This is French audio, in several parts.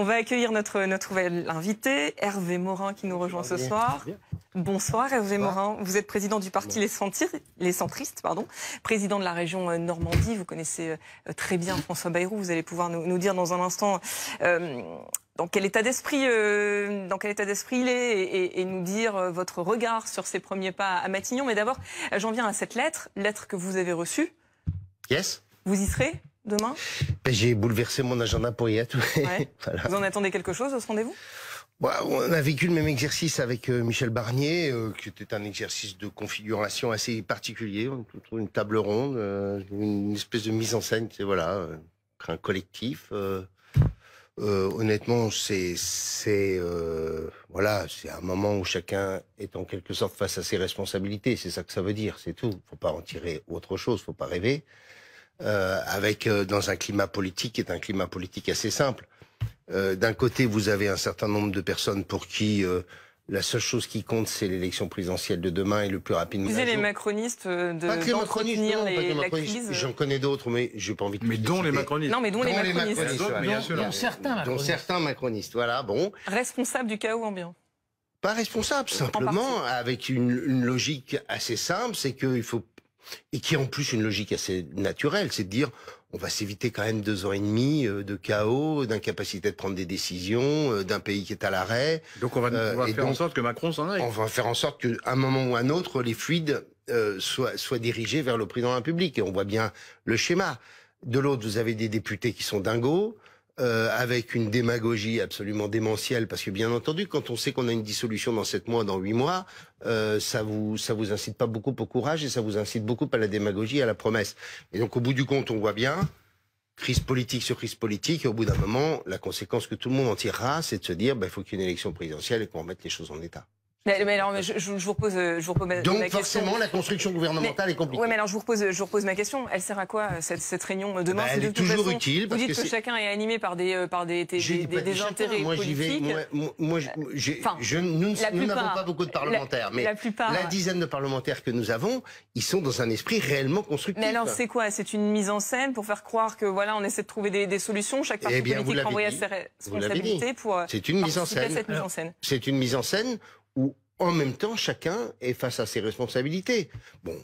On va accueillir notre nouvel invité, Hervé Morin, qui nous rejoint ce soir. Bonsoir Hervé Morin, vous êtes président du parti Les Centristes, président de la région Normandie. Vous connaissez très bien François Bayrou. Vous allez pouvoir nous dire dans un instant dans quel état d'esprit il est et nous dire votre regard sur ses premiers pas à Matignon. Mais d'abord, j'en viens à cette lettre que vous avez reçue. Yes. Vous y serez demain? J'ai bouleversé mon agenda pour y être. Ouais. Voilà. Vous en attendez quelque chose de ce rendez-vous? On a vécu le même exercice avec Michel Barnier, qui était un exercice de configuration assez particulier. On trouve une table ronde, une espèce de mise en scène, voilà, un collectif. Honnêtement, c'est un moment où chacun est en quelque sorte face à ses responsabilités. C'est ça que ça veut dire, c'est tout. Faut pas en tirer autre chose, faut pas rêver. Dans un climat politique qui est un climat politique assez simple. D'un côté, vous avez un certain nombre de personnes pour qui la seule chose qui compte, c'est l'élection présidentielle de demain et le plus rapidement. Vous les macronistes d'entretenir la crise. J'en connais d'autres, mais j'ai pas envie de. Mais dont les macronistes. Non, mais dont les macronistes. Dont certains macronistes. Voilà, bon. Responsables du chaos ambiant. Pas responsables, simplement avec une logique assez simple, c'est qu'il faut. Et qui est en plus une logique assez naturelle, c'est de dire on va s'éviter quand même 2 ans et demi de chaos, d'incapacité de prendre des décisions, d'un pays qui est à l'arrêt. Donc on va faire en sorte que Macron s'en aille. On va faire en sorte qu'à un moment ou à un autre, les fluides soient dirigés vers le président de la République. Et on voit bien le schéma. De l'autre, vous avez des députés qui sont dingos, avec une démagogie absolument démentielle, parce que bien entendu, quand on sait qu'on a une dissolution dans 7 mois, dans 8 mois, ça vous incite pas beaucoup au courage et ça vous incite beaucoup à la démagogie et à la promesse. Et donc au bout du compte, on voit bien, crise politique sur crise politique, et au bout d'un moment, la conséquence que tout le monde en tirera, c'est de se dire, il faut qu'il y ait une élection présidentielle et qu'on remette les choses en état. Mais alors, je vous repose ma question. Donc forcément, la construction gouvernementale est compliquée. Oui, mais alors je vous repose ma question. Elle sert à quoi cette réunion demain? Elle est toujours utile. Vous dites que chacun est animé par des intérêts politiques. Nous n'avons pas beaucoup de parlementaires, mais la dizaine de parlementaires que nous avons, ils sont dans un esprit réellement constructif. Mais alors c'est quoi? C'est une mise en scène pour faire croire que voilà, on essaie de trouver des solutions. Chaque parti politique renvoie à ses responsabilités pour participer à cette mise en scène. C'est une mise en scène où, en même temps, chacun est face à ses responsabilités. Bon,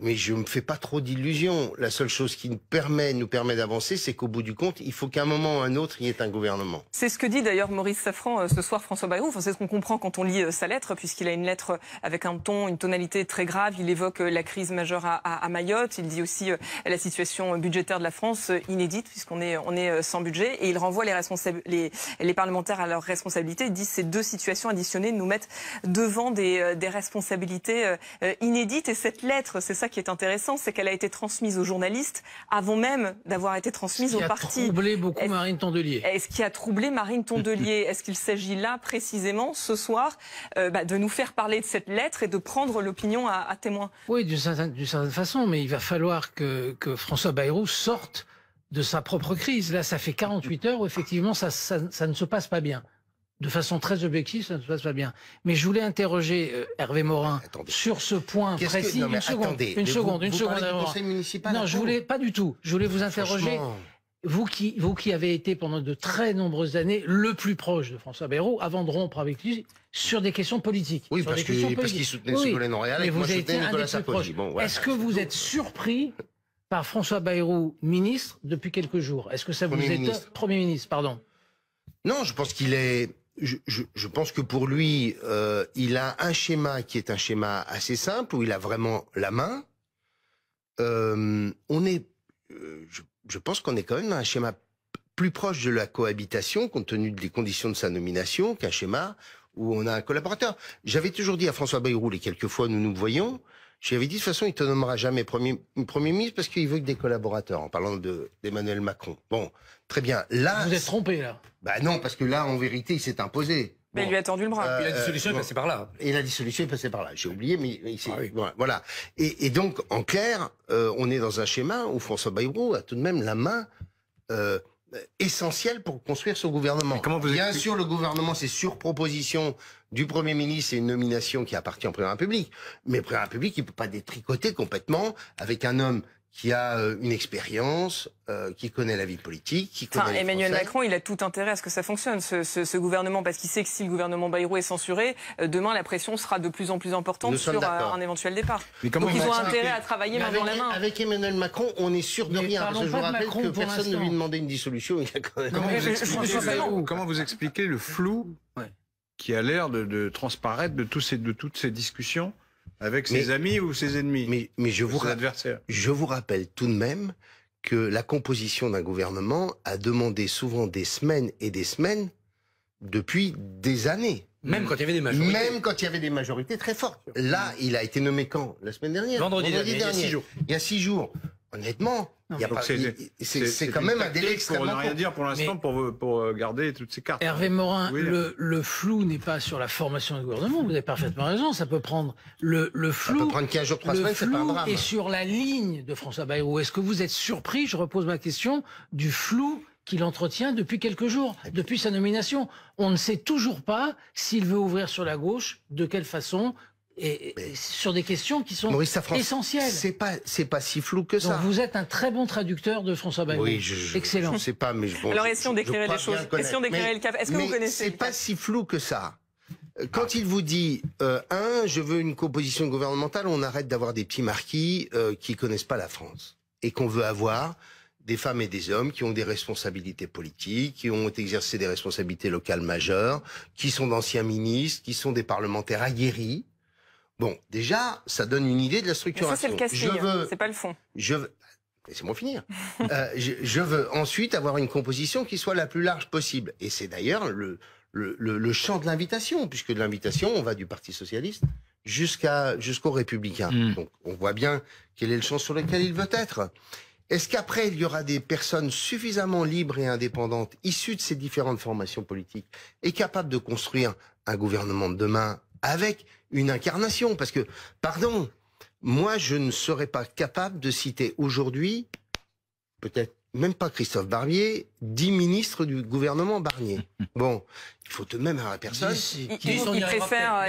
mais je me fais pas trop d'illusions. La seule chose qui nous permet d'avancer, c'est qu'au bout du compte, il faut qu'à un moment ou à un autre, il y ait un gouvernement. C'est ce que dit d'ailleurs Maurice Safran ce soir, François Bayrou. Enfin, c'est ce qu'on comprend quand on lit sa lettre, puisqu'il a une lettre avec un ton, une tonalité très grave. Il évoque la crise majeure à Mayotte. Il dit aussi la situation budgétaire de la France inédite, puisqu'on est sans budget. Et il renvoie les parlementaires à leurs responsabilités. Il dit ces 2 situations additionnées nous mettent devant des responsabilités inédites. Et cette lettre, c'est ça qui est intéressant, c'est qu'elle a été transmise aux journalistes avant même d'avoir été transmise au parti. Ce qui a troublé beaucoup Marine Tondelier. Est-ce qui a troublé Marine Tondelier? Est-ce qu'il s'agit là précisément ce soir de nous faire parler de cette lettre et de prendre l'opinion à témoin? Oui, d'une certaine façon, mais il va falloir que François Bayrou sorte de sa propre crise. Là, ça fait 48 heures où effectivement ça ne se passe pas bien. De façon très objective, ça ne se passe pas bien. Mais je voulais interroger Hervé Morin sur ce point précis. Une seconde. Non, je voulais pas du tout. Je voulais vous interroger. Vous qui avez été pendant de très nombreuses années le plus proche de François Bayrou, avant de rompre avec lui, sur des questions politiques. Oui, parce qu'il soutenait Ségolène Royal et moi je soutenais Nicolas Sarkozy. Bon, voilà. Est-ce que vous êtes surpris par François Bayrou, ministre, depuis quelques jours? Est-ce que ça vous est... Premier ministre, pardon. Non, je pense qu'il est... Je pense que pour lui, il a un schéma qui est un schéma assez simple, où il a vraiment la main. Je pense qu'on est quand même dans un schéma plus proche de la cohabitation, compte tenu des conditions de sa nomination, qu'un schéma où on a un collaborateur. J'avais toujours dit à François Bayrou, les quelques fois où nous nous voyons, j'avais dit de toute façon, il ne te nommera jamais Premier ministre parce qu'il veut que des collaborateurs, en parlant d'Emmanuel Macron. Bon, très bien. Là, vous êtes trompé, là. Bah non, parce que là, en vérité, il s'est imposé. Mais il lui a tendu le bras. Et la dissolution est passée par là. Et la dissolution est passée par là. J'ai oublié, mais voilà. Et donc, en clair, on est dans un schéma où François Bayrou a tout de même la main essentielle pour construire son gouvernement. Bien sûr, le gouvernement, c'est sur proposition du Premier ministre, c'est une nomination qui appartient au Président de la République. Mais le Président de la République, il ne peut pas détricoter complètement avec un homme qui a une expérience, qui connaît la vie politique, qui connaît les Emmanuel Français. Macron, il a tout intérêt à ce que ça fonctionne, ce gouvernement, parce qu'il sait que si le gouvernement Bayrou est censuré, demain la pression sera de plus en plus importante sur un éventuel départ. Donc ils ont intérêt à travailler main dans la main. Avec Emmanuel Macron, on est sûr de rien. Parce que je vous rappelle que personne ne lui demandait une dissolution. Il y a quand même... Comment vous expliquez le flou qui a l'air de transparaître de toutes ces discussions avec ses amis ou ses ennemis, mais je vous rappelle tout de même que la composition d'un gouvernement a demandé souvent des semaines et des semaines depuis des années. Même quand il y avait des majorités. Même quand il y avait des majorités très fortes. Là, il a été nommé quand? La semaine dernière? Vendredi dernier. Il y a 6 jours. Il y a 6 jours. Honnêtement, c'est quand même un délai extrêmement pour ne rien dire pour l'instant, pour garder toutes ces cartes. Hervé Morin, le flou n'est pas sur la formation du gouvernement. Vous avez parfaitement raison. Ça peut prendre le flou. Ça peut prendre 15 jours, 3 semaines, c'est pas un drame. Et sur la ligne de François Bayrou, est-ce que vous êtes surpris, je repose ma question, du flou qu'il entretient depuis quelques jours, depuis sa nomination? On ne sait toujours pas s'il veut ouvrir sur la gauche, de quelle façon, et sur des questions qui sont essentielles. C'est pas si flou que ça. Donc vous êtes un très bon traducteur de François Bayrou. Oui, excellent. Je sais pas, mais alors essayons d'éclairer les choses. Essayons d'éclairer le cap. Est-ce que vous connaissez? C'est pas si flou que ça. Quand il vous dit je veux une composition gouvernementale, on arrête d'avoir des petits marquis qui connaissent pas la France et qu'on veut avoir des femmes et des hommes qui ont des responsabilités politiques, qui ont exercé des responsabilités locales majeures, qui sont d'anciens ministres, qui sont des parlementaires aguerris. Bon, déjà, ça donne une idée de la structuration. Mais ça, c'est le casting, c'est pas le fond. Laissez-moi finir. Je veux ensuite avoir une composition qui soit la plus large possible. Et c'est d'ailleurs le champ de l'invitation, puisque de l'invitation, on va du Parti socialiste jusqu'aux Républicains. Donc, on voit bien quel est le champ sur lequel il veut être. Est-ce qu'après, il y aura des personnes suffisamment libres et indépendantes, issues de ces différentes formations politiques, et capables de construire un gouvernement de demain avec une incarnation? Parce que, pardon, moi, je ne serais pas capable de citer aujourd'hui, peut-être même pas Christophe Barbier, 10 ministres du gouvernement Barnier. Bon, il faut tout de même à la personne. Il préfère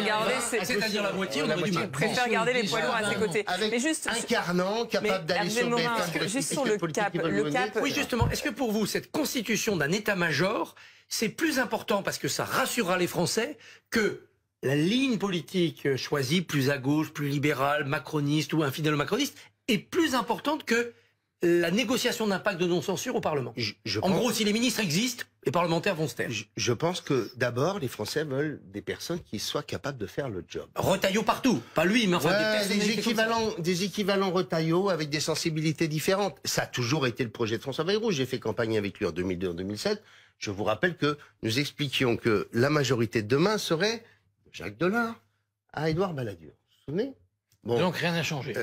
garder, c'est-à-dire la moitié, il préfère garder les poids lourds à ses côtés. Avec incarnant, capable d'aller sur juste sur le cap. Oui, justement. Est-ce que pour vous, cette constitution d'un état-major, c'est plus important parce que ça rassurera les Français que la ligne politique choisie, plus à gauche, plus libérale, macroniste ou infidèle macroniste, est plus importante que la négociation d'impact de non-censure au Parlement? En gros, si les ministres existent, les parlementaires vont se taire. Je pense que d'abord, les Français veulent des personnes qui soient capables de faire le job. Retailleau partout, pas lui, mais enfin des équivalents Retailleau avec des sensibilités différentes. Ça a toujours été le projet de François Bayrou. J'ai fait campagne avec lui en 2002, en 2007. Je vous rappelle que nous expliquions que la majorité de demain serait Jacques Delors à Édouard Balladur. Vous vous souvenez? Bon, donc rien n'a changé.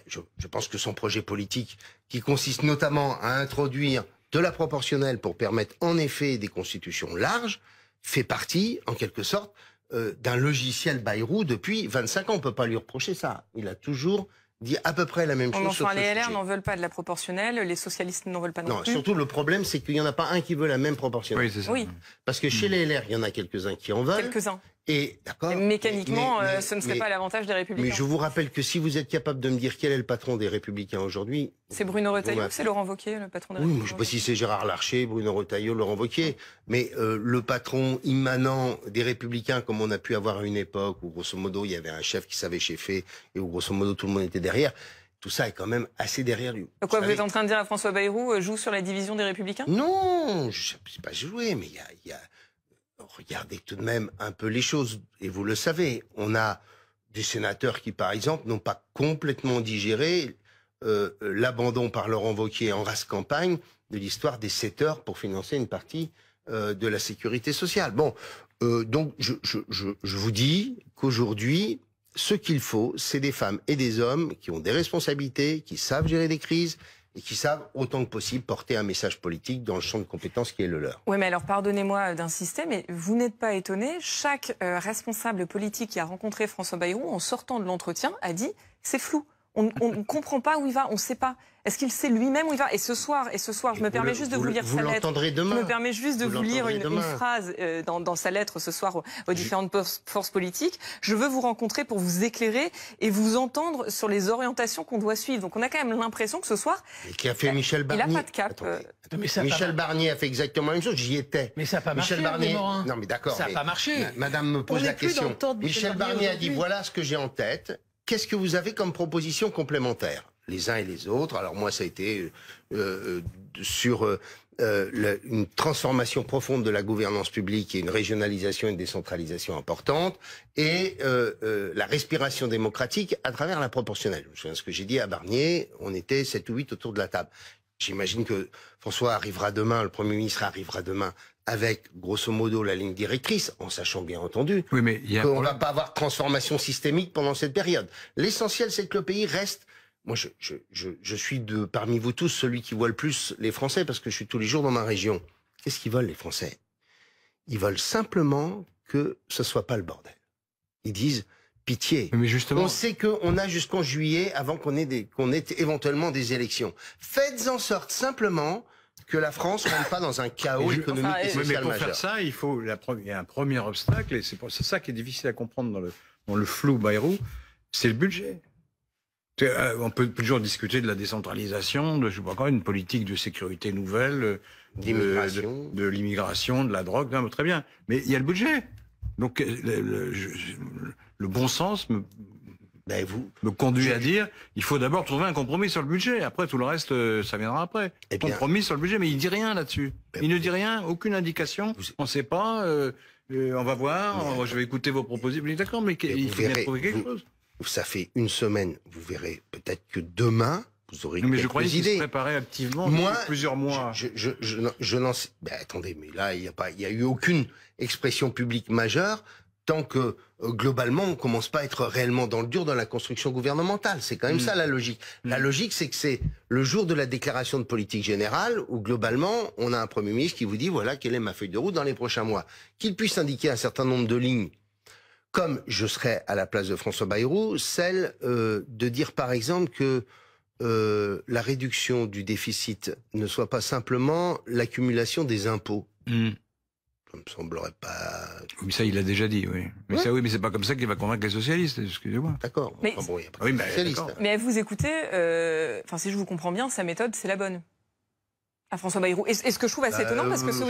Je pense que son projet politique, qui consiste notamment à introduire de la proportionnelle pour permettre en effet des constitutions larges, fait partie, en quelque sorte, d'un logiciel Bayrou depuis 25 ans. On ne peut pas lui reprocher ça. Il a toujours dit à peu près la même chose. Enfin, les LR n'en veulent pas de la proportionnelle, les socialistes n'en veulent pas non plus. Surtout le problème, c'est qu'il n'y en a pas un qui veut la même proportionnelle. Oui, c'est ça. Oui. Parce que chez les LR, il y en a quelques-uns qui en veulent. Quelques-uns. Et d'accord. Mécaniquement, ce ne serait pas à l'avantage des Républicains. Mais je vous rappelle que si vous êtes capable de me dire quel est le patron des Républicains aujourd'hui... C'est Bruno Retailleau, c'est Laurent Wauquiez, le patron des Républicains. Je ne sais pas si c'est Gérard Larcher, Bruno Retailleau, Laurent Wauquiez, mais le patron immanent des Républicains, comme on a pu avoir à une époque où, grosso modo, il y avait un chef qui savait cheffer et où, grosso modo, tout le monde était derrière... Tout ça est quand même assez derrière lui. Donc quoi, vous êtes en train de dire à François Bayrou, joue sur la division des Républicains? Non, je ne sais pas jouer, mais il y a... Regardez tout de même un peu les choses, et vous le savez. On a des sénateurs qui, par exemple, n'ont pas complètement digéré l'abandon par Laurent Wauquiez en race campagne de l'histoire des 7 heures pour financer une partie de la sécurité sociale. Bon, donc je vous dis qu'aujourd'hui... Ce qu'il faut, c'est des femmes et des hommes qui ont des responsabilités, qui savent gérer des crises et qui savent autant que possible porter un message politique dans le champ de compétences qui est le leur. Oui, mais alors pardonnez-moi d'insister, mais vous n'êtes pas étonné. Chaque responsable politique qui a rencontré François Bayrou en sortant de l'entretien a dit c'est flou. On ne comprend pas où il va, on ne sait pas. Est-ce qu'il sait lui-même où il va? Et ce soir, je me permets juste de vous lire sa lettre. Demain. Je me permets juste de vous lire une phrase dans sa lettre ce soir aux différentes forces politiques. Je veux vous rencontrer pour vous éclairer et vous entendre sur les orientations qu'on doit suivre. Donc on a quand même l'impression que ce soir, et qui a fait Michel Barnier. Il n'a pas de cap. Michel Barnier a fait exactement la même chose. J'y étais. Mais ça n'a pas marché. Michel Barnier. Non, mais d'accord. Ça n'a pas marché. Madame me pose la question. Michel Barnier a dit voilà ce que j'ai en tête. Qu'est-ce que vous avez comme proposition complémentaire, les uns et les autres? Alors moi, ça a été sur une transformation profonde de la gouvernance publique et une régionalisation et une décentralisation importante, et la respiration démocratique à travers la proportionnelle. Je me souviens de ce que j'ai dit à Barnier, on était 7 ou 8 autour de la table. J'imagine que François arrivera demain, le Premier ministre arrivera demain, avec, grosso modo, la ligne directrice, en sachant bien entendu qu'on ne va pas avoir de transformation systémique pendant cette période. L'essentiel, c'est que le pays reste... Moi, je suis parmi vous tous celui qui voit le plus les Français, parce que je suis tous les jours dans ma région. Qu'est-ce qu'ils veulent, les Français? Ils veulent simplement que ce soit pas le bordel. Ils disent... Pitié. Mais justement, on sait qu'on a jusqu'en juillet avant qu'on ait éventuellement des élections. Faites en sorte simplement que la France ne rentre pas dans un chaos économique et social majeur. Mais pour faire ça, il y a un premier obstacle, et c'est ça qui est difficile à comprendre dans le flou Bayrou, c'est le budget. On peut toujours discuter de la décentralisation, de je sais pas quoi, une politique de sécurité nouvelle, de l'immigration, de la drogue, non, très bien. Mais il y a le budget. Donc le bon sens me conduit à dire il faut d'abord trouver un compromis sur le budget. Après, tout le reste, ça viendra après. Compromis sur le budget, mais il dit rien là-dessus. Il ne dit rien, aucune indication. On ne sait pas, on va voir, je vais écouter vos propositions. D'accord, mais il faut bien trouver quelque chose. Ça fait une semaine, vous verrez peut-être que demain, vous aurez mais quelques je croyais idées. qu'il se préparait activement depuis plusieurs mois. Je n'en sais... attendez, mais là, il n'y a eu aucune expression publique majeure tant que, globalement, on ne commence pas à être réellement dans le dur dans la construction gouvernementale. C'est quand même ça, la logique. La logique, c'est que c'est le jour de la déclaration de politique générale où, globalement, on a un Premier ministre qui vous dit, voilà, quelle est ma feuille de route dans les prochains mois. Qu'il puisse indiquer un certain nombre de lignes, comme je serais à la place de François Bayrou, celle de dire, par exemple, que la réduction du déficit ne soit pas simplement l'accumulation des impôts. Ça me semblerait pas... Oui, ça, il l'a déjà dit, oui. Mais ça, oui, mais c'est pas comme ça qu'il va convaincre les socialistes, excusez-moi. D'accord. Mais, enfin, bon, il y a pas de socialistes. Mais à vous écouter, si je vous comprends bien, sa méthode, c'est la bonne. À François Bayrou. Et ce que je trouve assez étonnant, parce que ce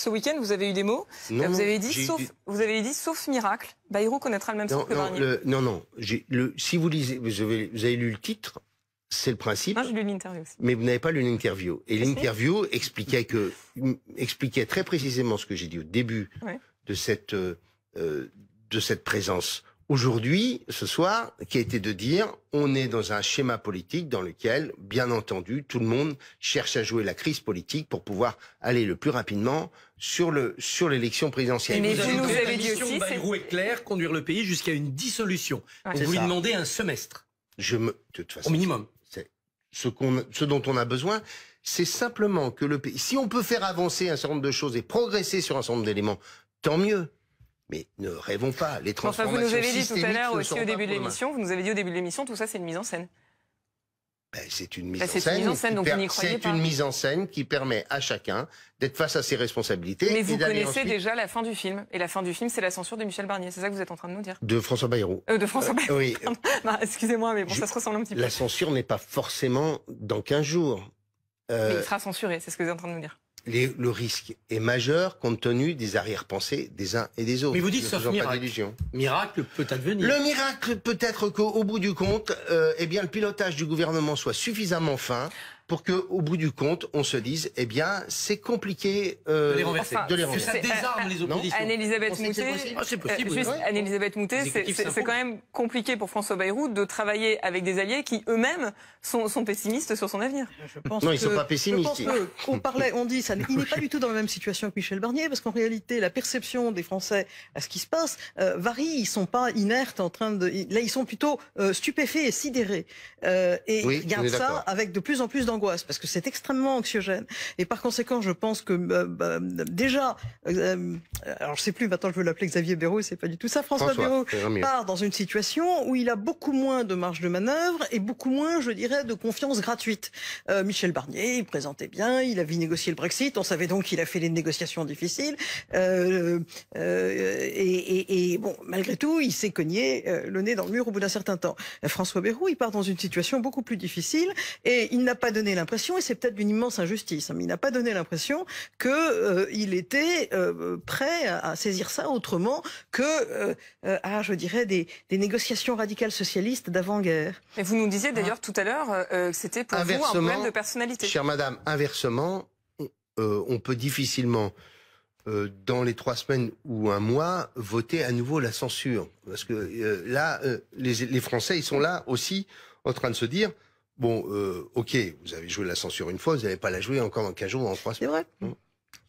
week-end, vous avez eu des mots. Vous avez dit, sauf miracle, Bayrou connaîtra le même sort que Barnier. Si vous lisez, vous avez lu le titre, c'est le principe. Non, j'ai lu l'interview aussi. Mais vous n'avez pas lu l'interview. Et l'interview expliquait très précisément ce que j'ai dit au début de cette présence. Aujourd'hui, ce soir, qui a été de dire, on est dans un schéma politique dans lequel, bien entendu, tout le monde cherche à jouer la crise politique pour pouvoir aller le plus rapidement sur l'élection présidentielle. Mais vous nous avez dit aussi, Bayrou est clair, conduire le pays jusqu'à une dissolution. Vous lui demandez un semestre. De toute façon, au minimum. Ce dont on a besoin, c'est simplement que le pays... Si on peut faire avancer un certain nombre de choses et progresser sur un certain nombre d'éléments, tant mieux. Mais ne rêvons pas, les transformations vous nous avez dit tout à l'heure aussi au début de l'émission, vous nous avez dit au début de l'émission, tout ça c'est une mise en scène. C'est une mise en scène. C'est une mise en scène qui permet à chacun d'être face à ses responsabilités. Mais vous connaissez déjà la fin du film. Et la fin du film, c'est la censure de Michel Barnier. C'est ça que vous êtes en train de nous dire? De François Bayrou. De François Bayrou. Oui. Excusez-moi, mais bon, ça se ressemble un petit peu. La censure n'est pas forcément dans 15 jours. Mais il sera censuré, c'est ce que vous êtes en train de nous dire. Le risque est majeur compte tenu des arrière-pensées des uns et des autres. Mais vous dites sauf miracle. Miracle peut advenir. Le miracle peut être qu'au bout du compte, le pilotage du gouvernement soit suffisamment fin pour qu'au bout du compte, on se dise, c'est compliqué de les renverser. Ça désarme les oppositions. Anne-Elisabeth Moutet, c'est possible. Anne-Elisabeth Moutet, c'est quand même compliqué pour François Bayrou de travailler avec des alliés qui eux-mêmes sont pessimistes sur son avenir. Non, ils ne sont pas pessimistes. On dit, il n'est pas du tout dans la même situation que Michel Barnier, parce qu'en réalité, la perception des Français à ce qui se passe varie. Ils ne sont pas inertes là, ils sont plutôt stupéfaits et sidérés. Et ils regardent ça avec de plus en plus d'angoisse. d'angoisse parce que c'est extrêmement anxiogène. Et par conséquent, je pense que déjà, alors je sais plus maintenant, je veux l'appeler Xavier Bayrou, c'est pas du tout ça. François Bayrou part dans une situation où il a beaucoup moins de marge de manœuvre et beaucoup moins, je dirais, de confiance gratuite. Michel Barnier, il présentait bien, il avait négocié le Brexit, on savait donc qu'il a fait les négociations difficiles. Et bon, malgré tout, il s'est cogné le nez dans le mur au bout d'un certain temps. François Bayrou, il part dans une situation beaucoup plus difficile et il n'a pas donné l'impression, et c'est peut-être d'une immense injustice, mais il n'a pas donné l'impression qu'il était prêt à saisir ça autrement que à, je dirais, des négociations radicales socialistes d'avant-guerre. Et vous nous disiez d'ailleurs tout à l'heure que c'était pour vous un problème de personnalité. Chère madame, inversement, on peut difficilement, dans les 3 semaines ou un mois, voter à nouveau la censure. Parce que là, les Français, ils sont là aussi en train de se dire, bon, ok, vous avez joué la censure une fois, vous n'allez pas la jouer encore dans 15 jours ou en 3 semaines.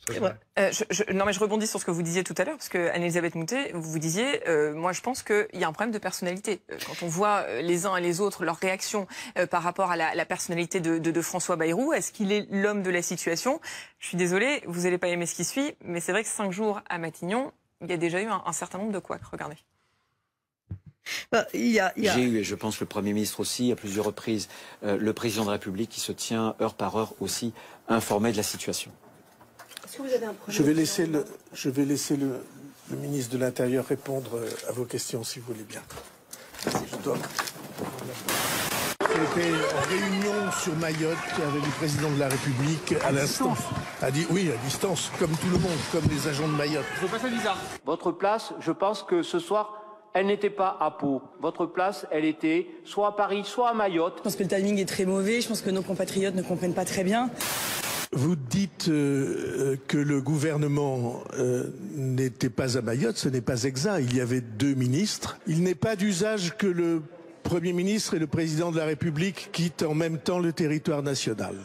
C'est vrai. C'est vrai. Non, mais je rebondis sur ce que vous disiez tout à l'heure, parce que Anne-Elisabeth Moutet, vous disiez, moi je pense qu'il y a un problème de personnalité. Quand on voit les uns et les autres, leur réaction par rapport à la personnalité de François Bayrou, est-ce qu'il est l'homme de la situation? Je suis désolée, vous n'allez pas aimer ce qui suit, mais c'est vrai que 5 jours à Matignon, il y a déjà eu un certain nombre de couacs. Regardez. J'ai eu, et je pense le Premier ministre aussi, à plusieurs reprises, le Président de la République qui se tient heure par heure aussi informé de la situation. Est-ce que vous avez un problème? Je vais laisser le ministre de l'Intérieur répondre à vos questions, si vous voulez bien. C'était en réunion sur Mayotte avec le président de la République à l'instant. A dit oui, à distance, comme tout le monde, comme les agents de Mayotte. Je veux pas ça bizarre. Votre place, je pense que ce soir, elle n'était pas à Pau. Votre place, elle était soit à Paris, soit à Mayotte. Je pense que le timing est très mauvais. Je pense que nos compatriotes ne comprennent pas très bien. Vous dites que le gouvernement n'était pas à Mayotte, ce n'est pas exact. Il y avait 2 ministres. Il n'est pas d'usage que le Premier ministre et le Président de la République quittent en même temps le territoire national.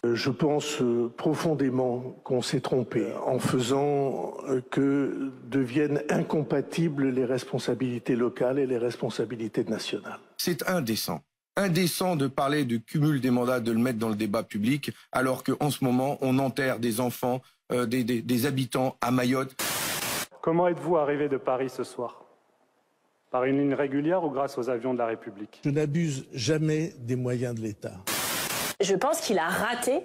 Je pense profondément qu'on s'est trompé en faisant que deviennent incompatibles les responsabilités locales et les responsabilités nationales. C'est indécent. Indécent de parler de cumul des mandats, de le mettre dans le débat public, alors qu'en ce moment, on enterre des enfants, des habitants à Mayotte. Comment êtes-vous arrivé de Paris ce soir? Par une ligne régulière ou grâce aux avions de la République? Je n'abuse jamais des moyens de l'État. Je pense qu'il a raté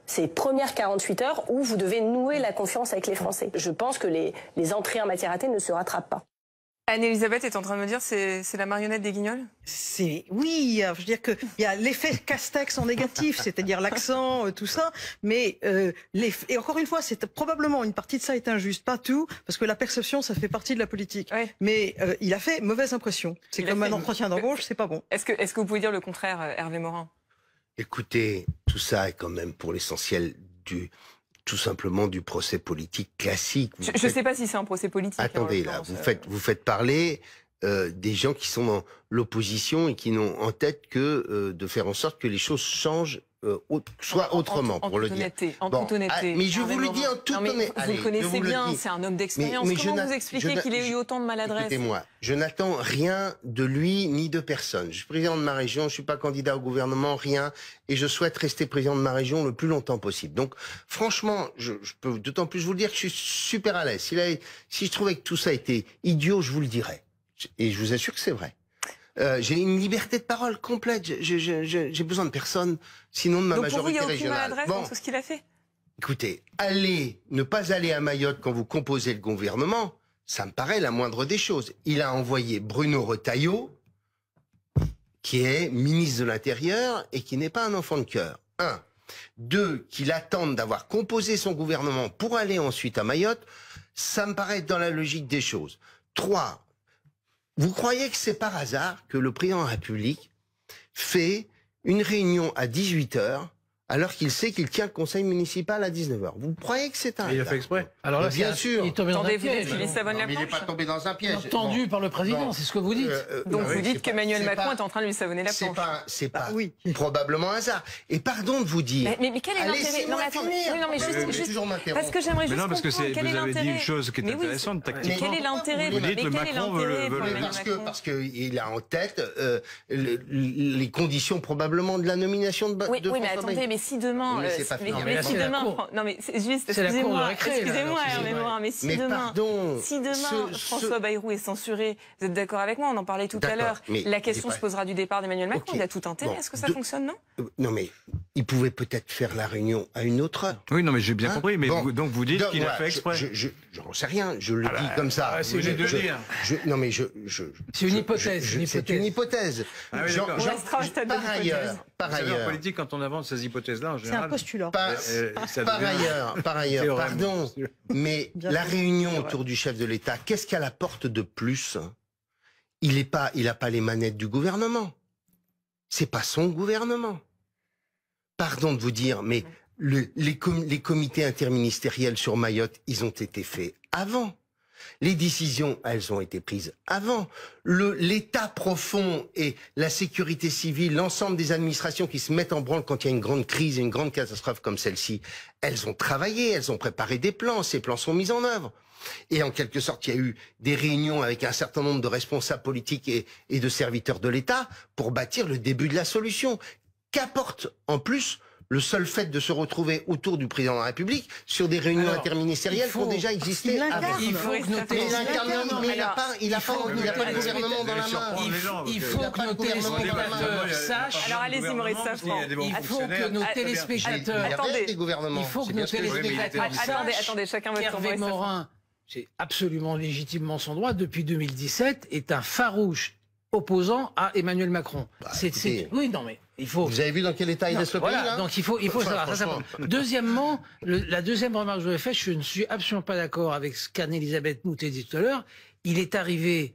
ces premières 48 heures où vous devez nouer la confiance avec les Français. Je pense que les entrées en matière athée ne se rattrapent pas. Anne-Elisabeth est en train de me dire c'est la marionnette des Guignols? Oui, je veux dire qu'il y a l'effet Castex en négatif, c'est-à-dire l'accent, tout ça, mais et encore une fois, c'est probablement une partie de ça est injuste, pas tout, parce que la perception, ça fait partie de la politique. Ouais. Mais il a fait mauvaise impression. C'est comme un entretien d'embauche, c'est pas bon. Est-ce que vous pouvez dire le contraire, Hervé Morin? Écoutez, tout ça est quand même pour l'essentiel tout simplement du procès politique classique. Je ne sais pas si c'est un procès politique. Attendez, là, vous faites parler des gens qui sont dans l'opposition et qui n'ont en tête que de faire en sorte que les choses changent, soit autrement, pour le dire. En toute honnêteté. Mais je vous le dis en toute honnêteté. Vous le connaissez bien, c'est un homme d'expérience. Comment vous expliquez qu'il ait eu autant de maladresse? Écoutez-moi, je n'attends rien de lui ni de personne. Je suis président de ma région, je ne suis pas candidat au gouvernement, rien. Et je souhaite rester président de ma région le plus longtemps possible. Donc, franchement, je peux d'autant plus vous le dire que je suis super à l'aise. Si je trouvais que tout ça était idiot, je vous le dirais. Et je vous assure que c'est vrai. J'ai une liberté de parole complète. J'ai besoin de personne, sinon de ma majorité régionale. Donc pour vous, il n'y a aucune maladresse dans tout ce qu'il a fait? Écoutez, ne pas aller à Mayotte quand vous composez le gouvernement, ça me paraît la moindre des choses. Il a envoyé Bruno Retailleau, qui est ministre de l'Intérieur et qui n'est pas un enfant de cœur. 1. 2, qu'il attende d'avoir composé son gouvernement pour aller ensuite à Mayotte, ça me paraît dans la logique des choses. 3. Vous croyez que c'est par hasard que le président de la République fait une réunion à 18h alors qu'il sait qu'il tient le conseil municipal à 19h. Vous croyez que c'est un... Il a fait exprès. Alors là, bien sûr. Il est tombé dans un Attendez, vous piège. dites qu'il savonne la Mais il n'est planche. pas tombé dans un piège. Entendu par le président, Bon. c'est ce que vous dites. Donc oui, vous dites c'est qu'Emmanuel pas- Macron c'est est en train de lui savonner la C'est planche. pas oui. probablement un hasard. Et pardon de vous dire... Mais quel est l'intérêt? Laissez-moi attendez. finir. Oui, non, mais Vous juste, voulez toujours m'interrompre. parce que j'aimerais Mais juste non, parce que comprendre quel est vous avez dit l'intérêt. une chose qui est Mais oui, intéressante, mais tactiquement. quel est l'intérêt? Vous dites Mais le quel est Macron l'intérêt veut pour le- Emmanuel Macron Parce qu'il a en tête les conditions probablement de la nomination de Oui, François mais attendez, Bayrou. mais si demain, Mais c'est pas fini. mais là, si c'est la demain, cour. non mais c'est juste, C'est la cour de excusez-moi, récré, là, excusez-moi, alors, Hervé excusez-moi. Morin, mais si Mais demain, pardon, François Bayrou est censuré, vous êtes d'accord avec moi? On en parlait tout à D'accord, l'heure. mais La question il est se pas- posera du départ d'Emmanuel Macron. Ok. Il a tout intérêt Bon, à ce que ça de- fonctionne, non? Non, mais il pouvait peut-être faire la réunion à une autre heure. Oui, non, mais j'ai bien Hein compris. Mais Bon. donc vous dites Donc, qu'il a voilà, fait exprès. J'en sais rien, je le dis comme ça. c'est une de dire. Non, mais C'est une hypothèse, une c'est une hypothèse. Ah oui, d'accord. On restera au stade de Par ailleurs, Vous savez, en politique, quand on avance ces hypothèses-là, en C'est un général, postulat. ça par devient- ailleurs, théorème. pardon, mais Bien la sûr. réunion C'est vrai. autour du chef de l'État, qu'est-ce qu'elle apporte de plus? Il a pas les manettes du gouvernement. C'est pas son gouvernement. Pardon de vous dire, mais les comités interministériels sur Mayotte, ils ont été faits avant. Les décisions, elles ont été prises avant. L'État profond et la sécurité civile, l'ensemble des administrations qui se mettent en branle quand il y a une grande crise, une grande catastrophe comme celle-ci, elles ont travaillé, elles ont préparé des plans, ces plans sont mis en œuvre. Et en quelque sorte, il y a eu des réunions avec un certain nombre de responsables politiques et de serviteurs de l'État pour bâtir le début de la solution. Qu'apporte en plus le seul fait de se retrouver autour du président de la République sur des réunions Alors, interministérielles qui ont déjà existé il avant. l'incarne. Il faut que nos Mais il incarne, mais il a pas le gouvernement dans la main. Il faut que nos téléspectateurs sachent. Alors allez-y, Maurice Safran. Il faut que nos téléspectateurs. Attendez. Il faut que nos téléspectateurs Attendez, sachent chacun votre tour. qu'Hervé Maurice Safran. Morin, c'est absolument légitimement son droit, depuis 2017, est un farouche opposant à Emmanuel Macron. écoutez, Oui, non, mais il faut. Vous avez vu dans quel état il Non, laisse le pays, voilà, là donc il faut Enfin, savoir. Ça, franchement. Deuxièmement, la deuxième remarque que je voulais faire, je ne suis absolument pas d'accord avec ce qu'Anne-Elisabeth Moutet dit tout à l'heure. Il est arrivé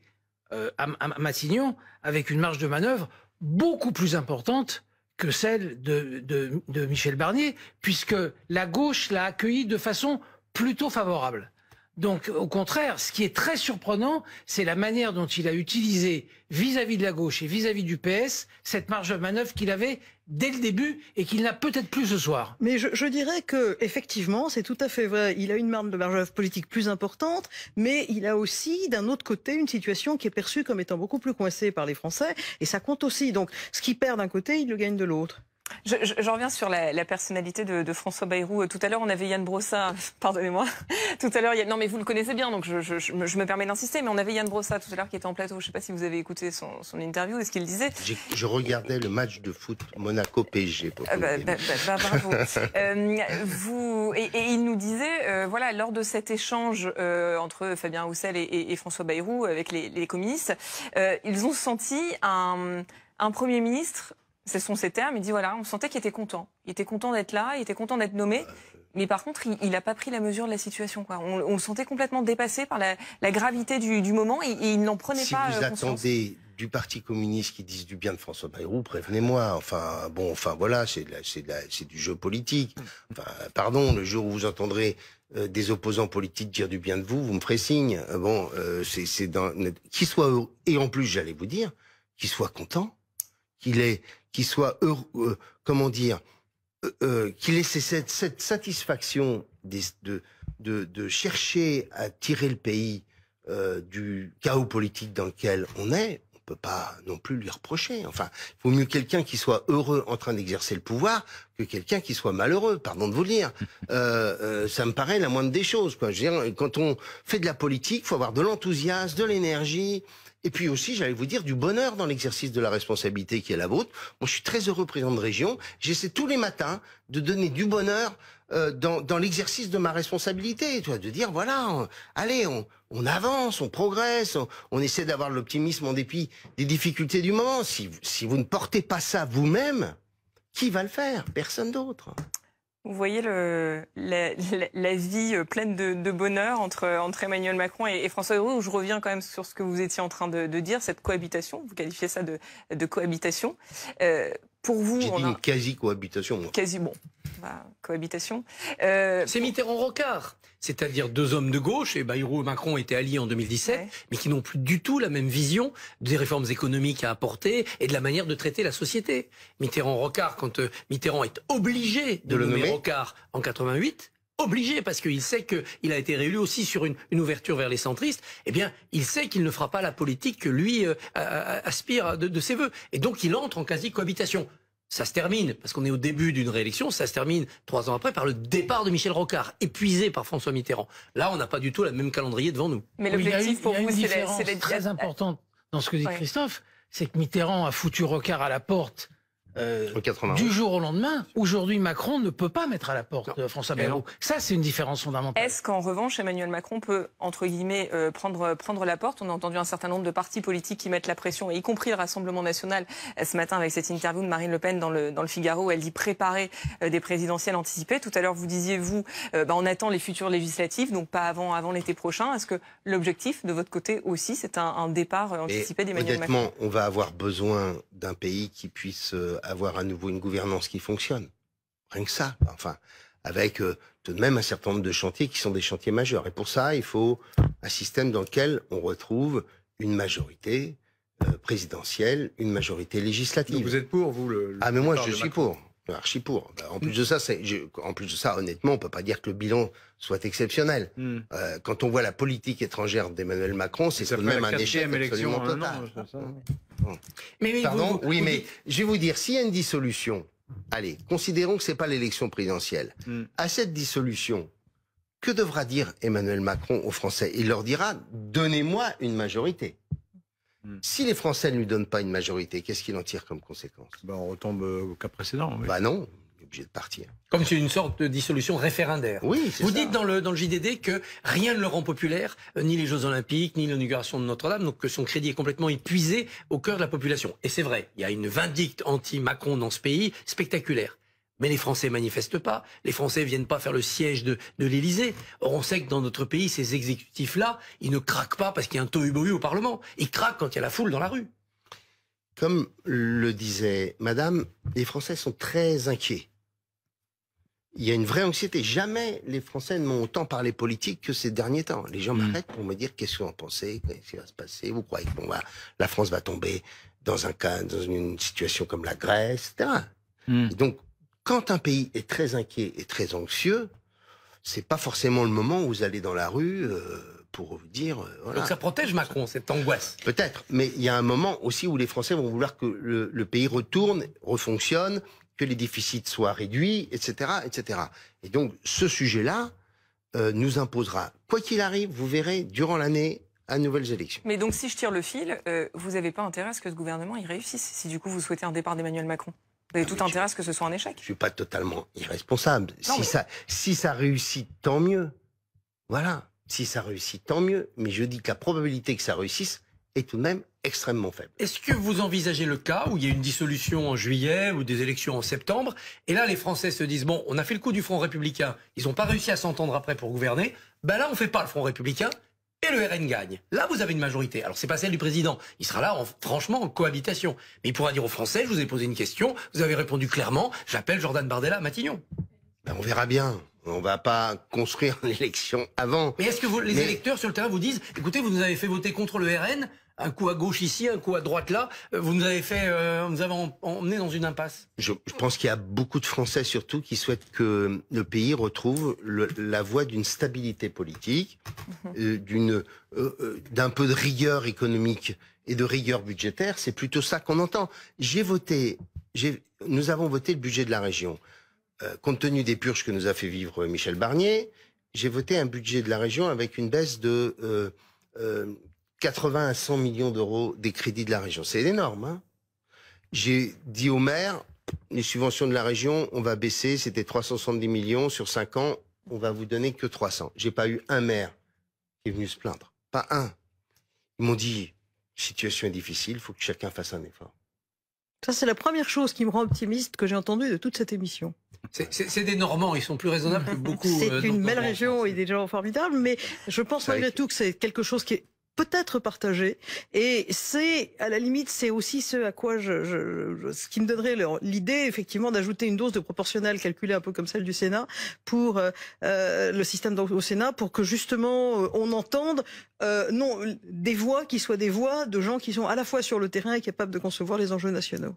à Matignon avec une marge de manœuvre beaucoup plus importante que celle de Michel Barnier, puisque la gauche l'a accueilli de façon plutôt favorable. Donc, au contraire, ce qui est très surprenant, c'est la manière dont il a utilisé vis-à-vis de la gauche et vis-à-vis du PS cette marge de manœuvre qu'il avait dès le début et qu'il n'a peut-être plus ce soir. Mais je dirais que effectivement, c'est tout à fait vrai. Il a une marge de manœuvre politique plus importante, mais il a aussi, d'un autre côté, une situation qui est perçue comme étant beaucoup plus coincée par les Français, et ça compte aussi. Donc, ce qu'il perd d'un côté, il le gagne de l'autre. Je reviens sur la personnalité de François Bayrou. Tout à l'heure, on avait Yann Brossat, pardonnez-moi. Tout à l'heure, non mais vous le connaissez bien, donc je me permets d'insister, mais on avait Yann Brossat tout à l'heure qui était en plateau. Je ne sais pas si vous avez écouté son interview et ce qu'il disait. Je regardais le match de foot Monaco-PSG. Bravo. Et il nous disait, voilà, lors de cet échange entre Fabien Roussel et François Bayrou avec les communistes, ils ont senti un Premier ministre. Ce sont ses termes. Il dit voilà, on sentait qu'il était content. Il était content d'être là, il était content d'être nommé. Mais par contre, il n'a pas pris la mesure de la situation, quoi. On le sentait complètement dépassé par la gravité du moment et il n'en prenait pas Si vous conscience. attendez du Parti communiste qui dise du bien de François Bayrou, prévenez-moi. Enfin voilà, c'est du jeu politique. Enfin, pardon, le jour où vous entendrez des opposants politiques dire du bien de vous, vous me ferez signe. C'est dans qu'il soit heureux. Et en plus, j'allais vous dire, qu'il soit content, qu'il soit heureux, qu'il ait cette satisfaction de chercher à tirer le pays du chaos politique dans lequel on est. On peut pas non plus lui reprocher. Enfin, il vaut mieux quelqu'un qui soit heureux en train d'exercer le pouvoir que quelqu'un qui soit malheureux, pardon de vous le dire. Ça me paraît la moindre des choses, quoi. Je veux dire, quand on fait de la politique, il faut avoir de l'enthousiasme, de l'énergie, et puis aussi, j'allais vous dire, du bonheur dans l'exercice de la responsabilité qui est la vôtre. Moi, je suis très heureux président de région. J'essaie tous les matins de donner du bonheur dans l'exercice de ma responsabilité. Tu vois, de dire, voilà, allez, on avance, on progresse, on essaie d'avoir l'optimisme en dépit des difficultés du moment. Si vous ne portez pas ça vous-même, qui va le faire? Personne d'autre. Vous voyez la vie pleine de bonheur entre Emmanuel Macron et François Bayrou, où je reviens quand même sur ce que vous étiez en train de dire, cette cohabitation, vous qualifiez ça de cohabitation. Pour vous, j'ai dit une quasi-cohabitation. Moi. Quasi, bon, bah, cohabitation. C'est Mitterrand-Rocard, c'est-à-dire deux hommes de gauche, et Bayrou et Macron étaient alliés en 2017, mais qui n'ont plus du tout la même vision des réformes économiques à apporter et de la manière de traiter la société. Mitterrand-Rocard, quand Mitterrand est obligé de nommer Rocard en 88, obligé, parce qu'il sait qu'il a été réélu aussi sur une ouverture vers les centristes, eh bien, il sait qu'il ne fera pas la politique que lui aspire de ses voeux. Et donc, il entre en quasi-cohabitation. Ça se termine, parce qu'on est au début d'une réélection, ça se termine 3 ans après par le départ de Michel Rocard, épuisé par François Mitterrand. Là, on n'a pas du tout le même calendrier devant nous. Mais l'objectif pour vous, c'est très importante dans ce que dit Christophe, c'est que Mitterrand a foutu Rocard à la porte du jour au lendemain. Aujourd'hui, Macron ne peut pas mettre à la porte François Bayrou. Ça, c'est une différence fondamentale. Est-ce qu'en revanche, Emmanuel Macron peut, entre guillemets, prendre la porte? On a entendu un certain nombre de partis politiques qui mettent la pression, y compris le Rassemblement national, ce matin avec cette interview de Marine Le Pen dans le Figaro, où elle dit préparer des présidentielles anticipées. Tout à l'heure, vous disiez, on attend les futures législatives, donc pas avant l'été prochain. Est-ce que l'objectif, de votre côté aussi, c'est un départ anticipé d'Emmanuel Macron? Honnêtement, on va avoir besoin d'un pays qui puisse avoir à nouveau une gouvernance qui fonctionne. Rien que ça. Enfin, avec tout de même un certain nombre de chantiers qui sont des chantiers majeurs. Et pour ça, il faut un système dans lequel on retrouve une majorité présidentielle, une majorité législative. Donc vous êtes pour, vous, Ah, mais moi, je suis pour. Archi pour. En plus de ça, honnêtement, on peut pas dire que le bilan soit exceptionnel. Quand on voit la politique étrangère d'Emmanuel Macron, c'est tout de même un échec absolument total. Pardon, mais je vais vous dire, s'il y a une dissolution, allez, considérons que c'est pas l'élection présidentielle. À cette dissolution, que devra dire Emmanuel Macron aux Français? Il leur dira, donnez-moi une majorité. Si les Français ne lui donnent pas une majorité, qu'est-ce qu'il en tire comme conséquence? On retombe au cas précédent. Oui. Bah non, il est obligé de partir. Comme c'est une sorte de dissolution référendaire. Oui, c'est ça. Vous dites dans le JDD que rien ne le rend populaire, ni les Jeux Olympiques, ni l'inauguration de Notre-Dame, donc que son crédit est complètement épuisé au cœur de la population. Et c'est vrai, il y a une vindicte anti-Macron dans ce pays spectaculaire. Mais les Français manifestent pas. Les Français viennent pas faire le siège de l'Élysée. Or, on sait que dans notre pays, ces exécutifs-là, ils ne craquent pas parce qu'il y a un tohu-bohu au Parlement. Ils craquent quand il y a la foule dans la rue. Comme le disait Madame, les Français sont très inquiets. Il y a une vraie anxiété. Jamais les Français ne m'ont autant parlé politique que ces derniers temps. Les gens m'arrêtent pour me dire qu'est-ce que vous en pensez, qu'est-ce qui va se passer, vous croyez que la France va tomber dans une situation comme la Grèce, etc. Et donc, quand un pays est très inquiet et très anxieux, c'est pas forcément le moment où vous allez dans la rue pour vous dire. Voilà. Donc ça protège Macron, cette angoisse. Peut-être, mais il y a un moment aussi où les Français vont vouloir que le pays retourne, refonctionne, que les déficits soient réduits, etc., etc. Et donc ce sujet-là nous imposera, quoi qu'il arrive, vous verrez durant l'année, à nouvelles élections. Mais donc si je tire le fil, vous n'avez pas intérêt à ce que ce gouvernement y réussisse, si du coup vous souhaitez un départ d'Emmanuel Macron? Vous avez tout intérêt à ce que ce soit un échec. Je suis pas totalement irresponsable. Si ça réussit, tant mieux. Voilà. Si ça réussit, tant mieux. Mais je dis que la probabilité que ça réussisse est tout de même extrêmement faible. Est-ce que vous envisagez le cas où il y a une dissolution en juillet ou des élections en septembre, et là les Français se disent, bon, on a fait le coup du Front Républicain, ils n'ont pas réussi à s'entendre après pour gouverner, ben là on fait pas le Front Républicain, et le RN gagne. Là, vous avez une majorité. Alors, c'est pas celle du président. Il sera là, franchement, en cohabitation. Mais il pourra dire aux Français, je vous ai posé une question, vous avez répondu clairement, j'appelle Jordan Bardella à Matignon. Ben, on verra bien. On va pas construire l'élection avant. Mais est-ce que les électeurs sur le terrain vous disent, écoutez, vous nous avez fait voter contre le RN, un coup à gauche ici, un coup à droite là, vous nous avez emmené dans une impasse? Je pense qu'il y a beaucoup de Français surtout qui souhaitent que le pays retrouve la voie d'une stabilité politique, d'un peu de rigueur économique et de rigueur budgétaire. C'est plutôt ça qu'on entend. Nous avons voté le budget de la région. Compte tenu des purges que nous a fait vivre Michel Barnier, j'ai voté un budget de la région avec une baisse de 80 à 100 millions d'euros des crédits de la région. C'est énorme. Hein. J'ai dit au maire, les subventions de la région, on va baisser, c'était 370 millions sur 5 ans, on va vous donner que 300. J'ai pas eu un maire qui est venu se plaindre. Pas un. Ils m'ont dit, situation est difficile, il faut que chacun fasse un effort. Ça, c'est la première chose qui me rend optimiste que j'ai entendue de toute cette émission. C'est des Normands, ils sont plus raisonnables que beaucoup. C'est une belle région et des gens formidables, mais je pense malgré tout que c'est quelque chose qui est peut-être partagé. Et c'est, à la limite, c'est aussi ce à quoi ce qui me donnerait l'idée, effectivement, d'ajouter une dose de proportionnel calculée un peu comme celle du Sénat pour le système au Sénat, pour que justement on entende non des voix qui soient des voix de gens qui sont à la fois sur le terrain et capables de concevoir les enjeux nationaux.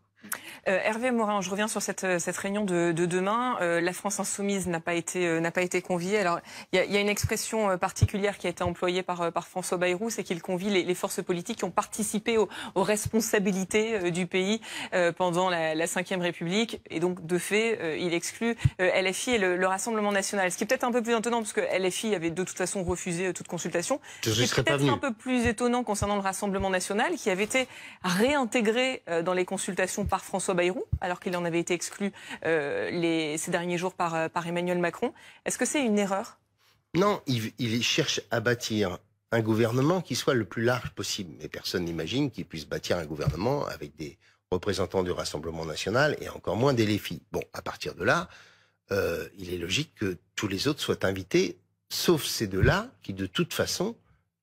Hervé Morin, je reviens sur cette réunion de demain. La France insoumise n'a pas été conviée. Alors, il y a une expression particulière qui a été employée par François Bayrou, c'est qu'il convie les forces politiques qui ont participé aux responsabilités du pays pendant la Ve République. Et donc, de fait, il exclut LFI et le Rassemblement national. Ce qui est peut-être un peu plus étonnant, parce que LFI avait de toute façon refusé toute consultation. C'est peut-être un peu plus étonnant concernant le Rassemblement national, qui avait été réintégré dans les consultations par François Bayrou, alors qu'il en avait été exclu ces derniers jours par Emmanuel Macron. Est-ce que c'est une erreur? Non, il cherche à bâtir un gouvernement qui soit le plus large possible. Mais personne n'imagine qu'il puisse bâtir un gouvernement avec des représentants du Rassemblement national et encore moins des LFI. Bon, à partir de là, il est logique que tous les autres soient invités, sauf ces deux-là qui, de toute façon,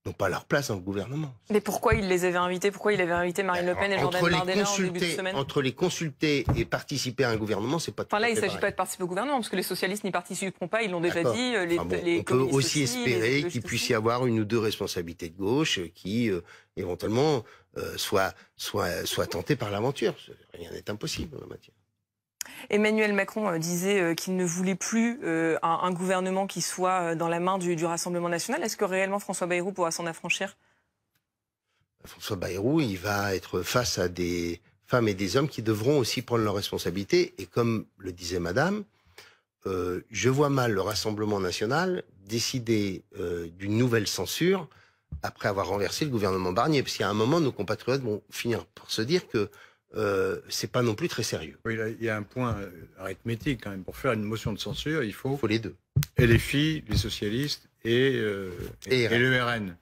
n'ont pas leur place dans le gouvernement. Mais pourquoi il les avait invités? Pourquoi il avait invité Marine Le Pen et Jordan Bardella en début de semaine? Entre les consulter et participer à un gouvernement, c'est pas tout à fait pareil. Là, il ne s'agit pas de participer au gouvernement, parce que les socialistes n'y participeront pas, ils l'ont déjà dit. On peut aussi espérer qu'il puisse y avoir une ou deux responsabilités de gauche qui, éventuellement, soient tentées par l'aventure. Rien n'est impossible en la matière. Emmanuel Macron disait qu'il ne voulait plus un gouvernement qui soit dans la main du Rassemblement national. Est-ce que réellement François Bayrou pourra s'en affranchir? François Bayrou, il va être face à des femmes et des hommes qui devront aussi prendre leurs responsabilités. Et comme le disait Madame, je vois mal le Rassemblement national décider d'une nouvelle censure après avoir renversé le gouvernement Barnier. Parce qu'à un moment, nos compatriotes vont finir par se dire que c'est pas non plus très sérieux. Oui, il y a un point arithmétique quand même. Pour faire une motion de censure, il faut les deux. LFI, les socialistes et le RN.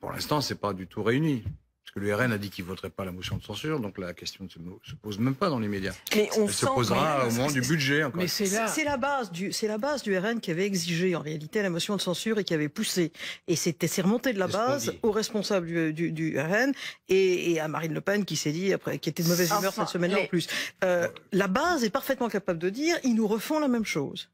Pour l'instant, c'est pas du tout réuni. Parce que le RN a dit qu'il ne voterait pas la motion de censure, donc la question ne se pose même pas dans les médias. Mais elle se posera au moment du budget. Mais c'est la base du RN qui avait exigé en réalité la motion de censure et qui avait poussé. Et c'est remonté de la base aux responsables du RN et à Marine Le Pen qui s'est dit, après, qui était de mauvaise humeur cette semaine-là en plus. La base est parfaitement capable de dire, ils nous refont la même chose.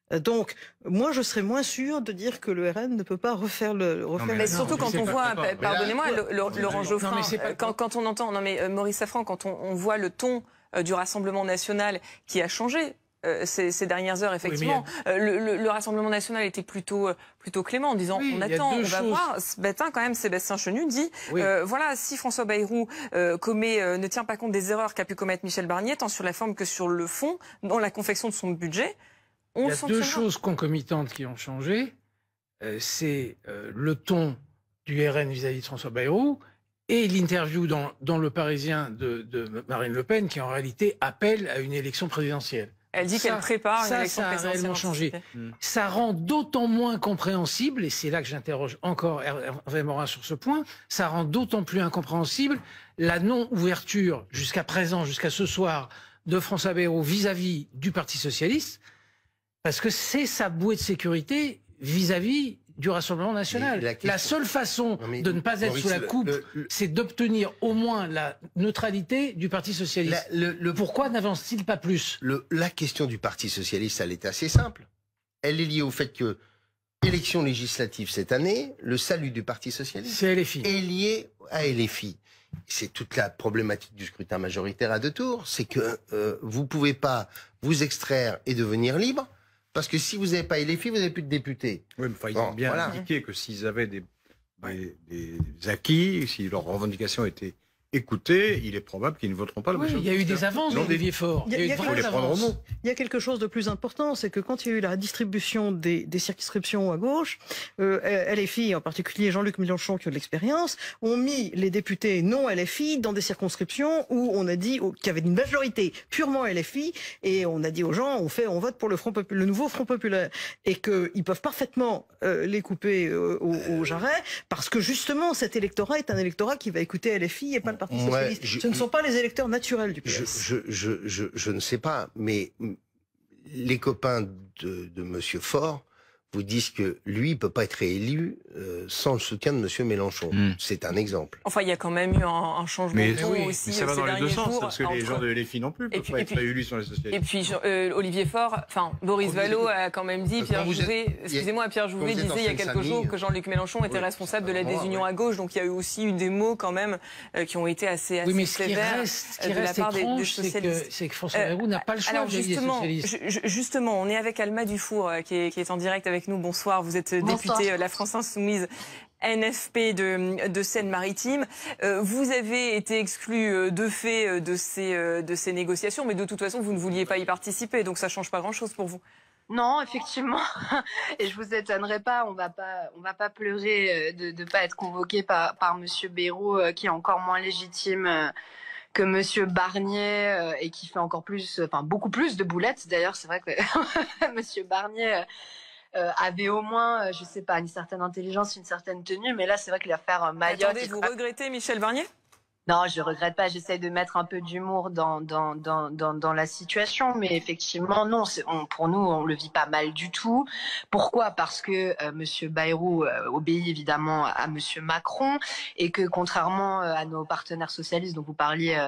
Donc, moi, je serais moins sûr de dire que le RN ne peut pas refaire le. Mais surtout quand on voit, pardonnez-moi, Laurent Geoffrin, quand on entend, non mais Maurice Safran, quand on voit le ton du Rassemblement national qui a changé ces dernières heures, effectivement, le Rassemblement national était plutôt clément en disant on attend, on va voir. Ce matin, quand même, Sébastien Chenu dit voilà, si François Bayrou ne tient pas compte des erreurs qu'a pu commettre Michel Barnier, tant sur la forme que sur le fond, dans la confection de son budget. Il y a deux choses concomitantes qui ont changé. C'est le ton du RN vis-à-vis de François Bayrou et l'interview dans Le Parisien de Marine Le Pen qui en réalité appelle à une élection présidentielle. Elle dit qu'elle prépare une élection présidentielle. Ça a réellement changé. Ça rend d'autant moins compréhensible, et c'est là que j'interroge encore Hervé Morin sur ce point, ça rend d'autant plus incompréhensible la non-ouverture jusqu'à présent, jusqu'à ce soir, de François Bayrou vis-à-vis du Parti socialiste. Parce que c'est sa bouée de sécurité vis-à-vis du Rassemblement national. La seule façon de ne pas être sous la coupe, c'est d'obtenir au moins la neutralité du Parti socialiste. Pourquoi n'avance-t-il pas plus? La question du Parti socialiste, elle est assez simple. Elle est liée au fait que, élection législative cette année, le salut du Parti socialiste est lié à LFI. C'est toute la problématique du scrutin majoritaire à deux tours. C'est que vous ne pouvez pas vous extraire et devenir libre. Parce que si vous n'avez pas LFI, vous n'avez plus de députés. Oui, mais enfin, ils ont bien indiqué que s'ils avaient des acquis, si leurs revendications étaient écoutées, il est probable qu'ils ne voteront pas le motion. Il y a eu des avances dans Olivier Faure. Il y a quelque chose de plus important, c'est que quand il y a eu la distribution des circonscriptions à gauche, LFI, en particulier Jean-Luc Mélenchon qui a de l'expérience, ont mis les députés non LFI dans des circonscriptions où on a dit qu'il y avait une majorité purement LFI, et on a dit aux gens, on vote pour le nouveau Front populaire, et qu'ils peuvent parfaitement les couper au jarret, parce que justement cet électorat est un électorat qui va écouter LFI et pas le Parti socialiste. Ce ne sont pas les électeurs naturels du PS. Je ne sais pas, mais les copains de Monsieur Faure vous disent que lui, il ne peut pas être réélu sans le soutien de M. Mélenchon. C'est un exemple. Enfin, il y a quand même eu un changement de ton aussi. Mais ça va dans les deux sens, parce que les gens de entre... LFI non plus peuvent pas être réélus sur les socialistes. Et puis Olivier Faure, enfin Boris Vallaud a quand même dit, Pierre Jouvet disait il y a quelques jours que Jean-Luc Mélenchon était responsable de la désunion à gauche, donc il y a eu aussi eu des mots quand même qui ont été assez sévères de la part des socialistes. C'est que François Bayrou n'a pas le choix alors de les socialistes. Justement, on est avec Alma Dufour qui est en direct avec nous. Bonsoir, vous êtes députée La France Insoumise NFP de Seine-Maritime. Vous avez été exclu de fait de ces négociations, mais de toute façon, vous ne vouliez pas y participer, donc ça ne change pas grand-chose pour vous. Non, effectivement, et je vous étonnerai pas, on va pas pleurer de pas être convoqué par Monsieur Bayrou, qui est encore moins légitime que Monsieur Barnier et qui fait encore plus, enfin beaucoup plus de boulettes. D'ailleurs, c'est vrai que Monsieur Barnier avait au moins, je sais pas, une certaine intelligence, une certaine tenue, mais là, c'est vrai que l'affaire Mayotte. Attendez, vous regrettez Michel Barnier ? Non, je regrette pas. J'essaie de mettre un peu d'humour dans la situation, mais effectivement, non. Pour nous, on le vit pas mal du tout. Pourquoi ? Parce que Monsieur Bayrou obéit évidemment à Monsieur Macron et que contrairement à nos partenaires socialistes dont vous parliez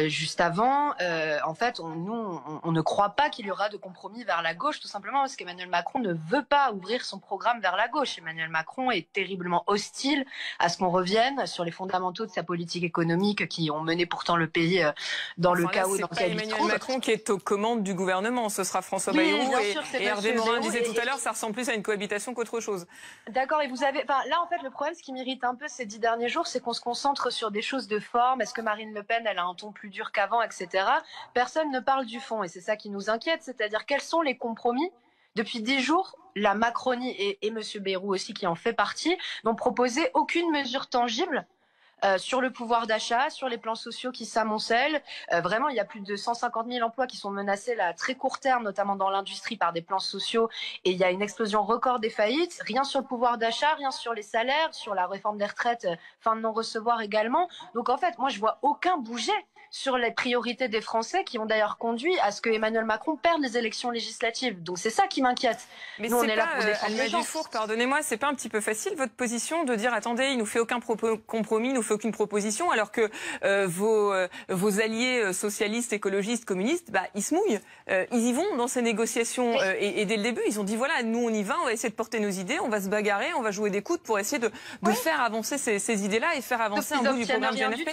juste avant, en fait, on ne croit pas qu'il y aura de compromis vers la gauche, tout simplement parce qu'Emmanuel Macron ne veut pas ouvrir son programme vers la gauche. Emmanuel Macron est terriblement hostile à ce qu'on revienne sur les fondamentaux de sa politique économique qui ont mené pourtant le pays dans le chaos dans lequel il se trouve. C'est pas Emmanuel Macron qui est aux commandes du gouvernement, ce sera François Bayrou et Hervé Morin disait tout à l'heure, ça ressemble plus à une cohabitation qu'autre chose. D'accord, et vous avez, là en fait le problème, ce qui m'irrite un peu ces 10 derniers jours, c'est qu'on se concentre sur des choses de forme. Est-ce que Marine Le Pen, elle a un ton plus dur qu'avant, etc. Personne ne parle du fond et c'est ça qui nous inquiète, c'est-à-dire quels sont les compromis. Depuis 10 jours, la Macronie et Monsieur Bayrou aussi qui en fait partie n'ont proposé aucune mesure tangible sur le pouvoir d'achat, sur les plans sociaux qui s'amoncellent. Vraiment, il y a plus de 150 000 emplois qui sont menacés là, à très court terme, notamment dans l'industrie, par des plans sociaux. Et il y a une explosion record des faillites. Rien sur le pouvoir d'achat, rien sur les salaires, sur la réforme des retraites, fin de non-recevoir également. Donc en fait, moi, je vois aucun bouger sur les priorités des Français qui ont d'ailleurs conduit à ce que Emmanuel Macron perde les élections législatives. Donc c'est ça qui m'inquiète. Mais nous, on est là pour défendre Alma les gens. Dufour, pardonnez-moi, c'est pas un petit peu facile votre position de dire attendez, il nous fait aucun compromis, il nous fait aucune proposition, alors que vos alliés socialistes, écologistes, communistes, ils se mouillent, ils y vont dans ces négociations et dès le début ils ont dit voilà, nous on y va, on va essayer de porter nos idées, on va se bagarrer, on va jouer des coudes pour essayer de faire avancer ces idées-là et faire avancer un bout du programme du NFP.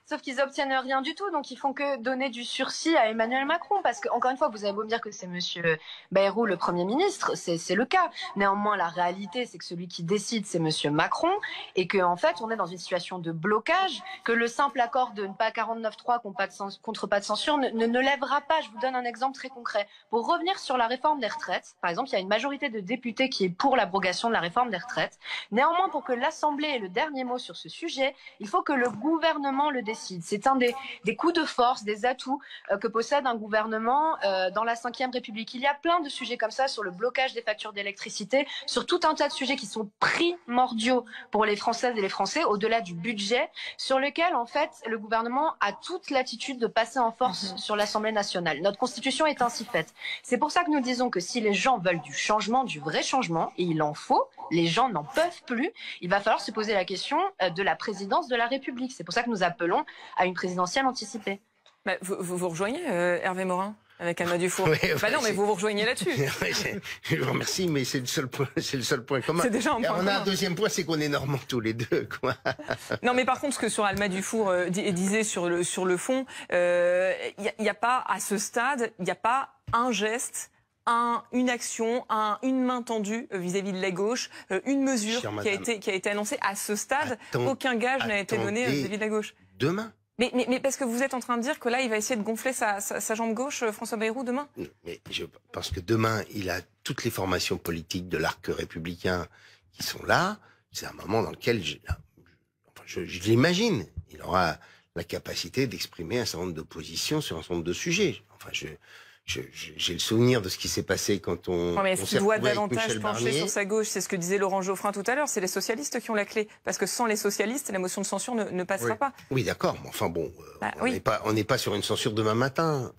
Sauf qu'ils obtiennent rien du tout, donc ils font que donner du sursis à Emmanuel Macron. Parce que, encore une fois, vous avez beau me dire que c'est Monsieur Bayrou le Premier ministre, c'est le cas. Néanmoins, la réalité, c'est que celui qui décide, c'est Monsieur Macron, et que en fait, on est dans une situation de blocage, que le simple accord de ne pas 49.3 contre pas de censure ne lèvera pas. Je vous donne un exemple très concret. Pour revenir sur la réforme des retraites, par exemple, il y a une majorité de députés qui est pour l'abrogation de la réforme des retraites. Néanmoins, pour que l'Assemblée ait le dernier mot sur ce sujet, il faut que le gouvernement le décide. C'est un des coups de force, des atouts que possède un gouvernement dans la Ve République. Il y a plein de sujets comme ça sur le blocage des factures d'électricité, sur tout un tas de sujets qui sont primordiaux pour les Françaises et les Français, au-delà du budget, sur lequel en fait le gouvernement a toute l'attitude de passer en force sur l'Assemblée nationale. Notre Constitution est ainsi faite. C'est pour ça que nous disons que si les gens veulent du changement, du vrai changement, et il en faut, les gens n'en peuvent plus, il va falloir se poser la question de la présidence de la République. C'est pour ça que nous appelons à une présidentielle anticipée. Vous rejoignez Hervé Morin avec Alma Dufour? Oui, non, mais vous rejoignez là-dessus. Je vous remercie, mais c'est le seul point commun. C'est déjà un point commun. On a un deuxième point, c'est qu'on est normands tous les deux, quoi. Non, mais par contre, ce que sur Alma Dufour disait sur le fond, il n'y a pas, à ce stade, il n'y a pas un geste, une action, une main tendue vis-à-vis de la gauche, une mesure qui a été annoncée à ce stade. Aucun gage n'a été donné vis-à-vis de la gauche. Demain. Mais parce que vous êtes en train de dire que là, il va essayer de gonfler sa jambe gauche, François Bayrou, demain? Mais je pense que demain, il a toutes les formations politiques de l'arc républicain qui sont là. C'est un moment dans lequel, je l'imagine, il aura la capacité d'exprimer un certain nombre de positions sur un certain nombre de sujets. Enfin, j'ai le souvenir de ce qui s'est passé quand on s'est doit davantage pencher sur sa gauche, c'est ce que disait Laurent Geoffrin tout à l'heure, c'est les socialistes qui ont la clé. Parce que sans les socialistes, la motion de censure ne passera pas. Oui, d'accord, mais enfin bon, on n'est pas sur une censure demain matin.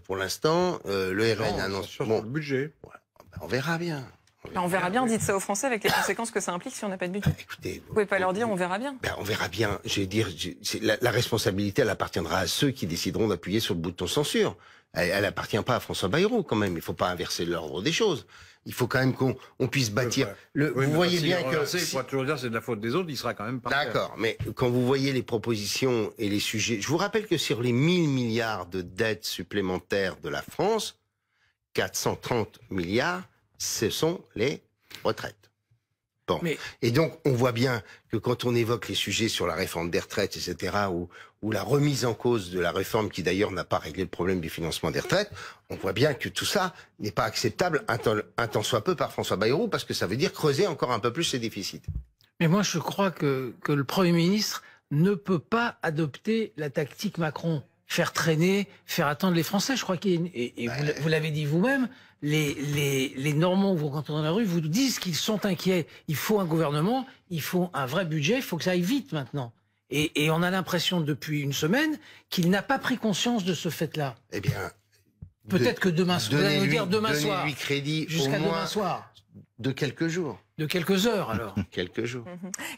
Pour l'instant, le RN annonce... sur le budget. Voilà. On verra bien. On verra bien, dites ça aux Français avec les conséquences que ça implique si on n'a pas de budget. Écoutez, vous pouvez pas leur dire on verra bien. On verra bien. Je vais dire, la responsabilité, elle appartiendra à ceux qui décideront d'appuyer sur le bouton censure. Elle appartient pas à François Bayrou quand même. Il faut pas inverser l'ordre des choses. Il faut quand même qu'on puisse bâtir. Vous voyez bien que il pourra toujours dire c'est de la faute des autres. Il sera quand même par terre. D'accord, mais quand vous voyez les propositions et les sujets, je vous rappelle que sur les 1000 milliards de dettes supplémentaires de la France, 430 milliards, ce sont les retraites. Bon. Et donc, on voit bien que quand on évoque les sujets sur la réforme des retraites, etc., ou la remise en cause de la réforme, qui d'ailleurs n'a pas réglé le problème du financement des retraites, on voit bien que tout ça n'est pas acceptable un tant soit peu par François Bayrou, parce que ça veut dire creuser encore un peu plus ses déficits. Mais moi, je crois que le Premier ministre ne peut pas adopter la tactique Macron. Faire traîner, faire attendre les Français. Je crois vous l'avez dit vous-même, les Normands, vous rencontrez dans la rue, vous disent qu'ils sont inquiets. Il faut un gouvernement, il faut un vrai budget, il faut que ça aille vite maintenant. Et on a l'impression depuis une semaine qu'il n'a pas pris conscience de ce fait-là. Eh bien, peut-être que demain soir, vous allez nous dire demain soir, donnez-lui crédit jusqu'à au moins demain soir. De quelques jours. De quelques heures, alors. Quelques jours.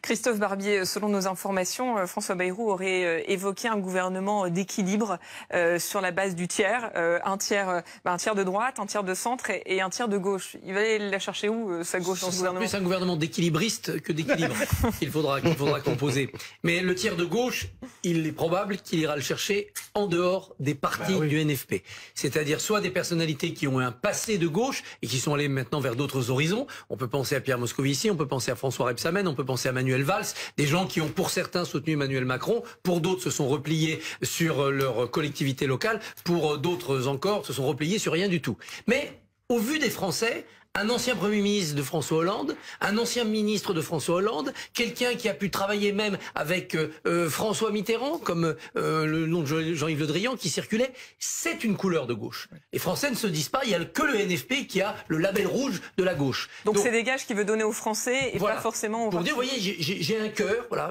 Christophe Barbier, selon nos informations, François Bayrou aurait évoqué un gouvernement d'équilibre sur la base du tiers. Un tiers de droite, un tiers de centre et un tiers de gauche. Il va aller la chercher où, sa gauche, dans ce gouvernement? C'est plus un gouvernement d'équilibriste que d'équilibre qu'il faudra composer. Mais le tiers de gauche, il est probable qu'il ira le chercher en dehors des partis du NFP. C'est-à-dire soit des personnalités qui ont un passé de gauche et qui sont allées maintenant vers d'autres horizons. On peut penser à Pierre Moscovici, on peut penser à François Rebsamen, on peut penser à Manuel Valls, des gens qui ont pour certains soutenu Emmanuel Macron, pour d'autres se sont repliés sur leur collectivité locale, pour d'autres encore se sont repliés sur rien du tout. Mais au vu des Français, un ancien Premier ministre de François Hollande, un ancien ministre de François Hollande, quelqu'un qui a pu travailler même avec François Mitterrand, comme le nom de Jean-Yves Le Drian qui circulait, c'est une couleur de gauche. Les Français ne se disent pas, il y a que le NFP qui a le label rouge de la gauche. Donc c'est des gages qu'il veut donner aux Français et voilà, pas forcément aux pour dire, vous voyez, j'ai un cœur, voilà,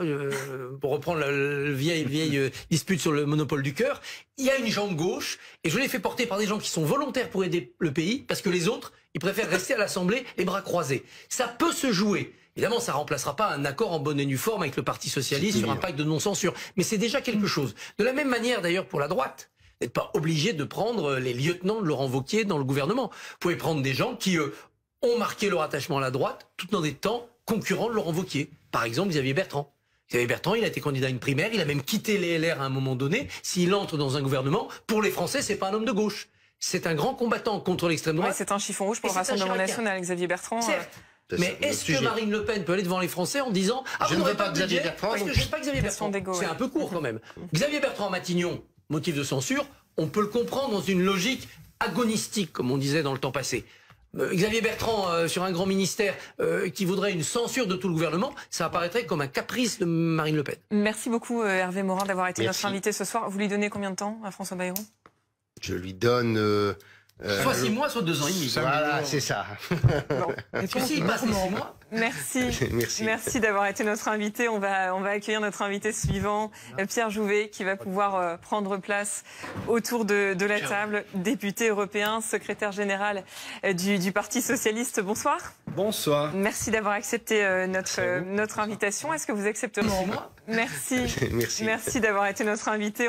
pour reprendre la vieille dispute sur le monopole du cœur, il y a une jambe gauche et je l'ai fait porter par des gens qui sont volontaires pour aider le pays, parce que les autres, ils préfèrent rester à l'Assemblée les bras croisés. Ça peut se jouer. Évidemment, ça remplacera pas un accord en bonne et due forme avec le Parti socialiste sur un pacte de non-censure. Mais c'est déjà quelque chose. De la même manière, d'ailleurs, pour la droite, vous n'êtes pas obligé de prendre les lieutenants de Laurent Wauquiez dans le gouvernement. Vous pouvez prendre des gens qui ont marqué leur attachement à la droite, tout dans des temps concurrents de Laurent Wauquiez. Par exemple, Xavier Bertrand. Xavier Bertrand, il a été candidat à une primaire, il a même quitté les LR à un moment donné. S'il entre dans un gouvernement, pour les Français, c'est pas un homme de gauche. C'est un grand combattant contre l'extrême droite. Oui, c'est un chiffon rouge pour le Rassemblement national, Xavier Bertrand. Certes. Mais est-ce que Marine Le Pen peut aller devant les Français en disant « Ah, je ne veux pas Xavier Bertrand, parce que je n'aime pas Xavier Bertrand ». C'est un peu court quand même. Xavier Bertrand à Matignon, motif de censure, on peut le comprendre dans une logique agonistique, comme on disait dans le temps passé. Xavier Bertrand sur un grand ministère qui voudrait une censure de tout le gouvernement, ça apparaîtrait comme un caprice de Marine Le Pen. Merci beaucoup Hervé Morin d'avoir été notre invité ce soir. Vous lui donnez combien de temps à François Bayrou? Je lui donne... soit 6 mois, soit 2 ans et demi. Voilà, c'est ça. Bon. Est-ce que s'il passe les 6 mois? Merci d'avoir été notre invité. On va accueillir notre invité suivant, Pierre Jouvet, qui va pouvoir prendre place autour de la table. Député européen, secrétaire général du Parti socialiste. Bonsoir. Bonsoir. Merci d'avoir accepté notre invitation. Est-ce que vous accepterez? Merci d'avoir été notre invité.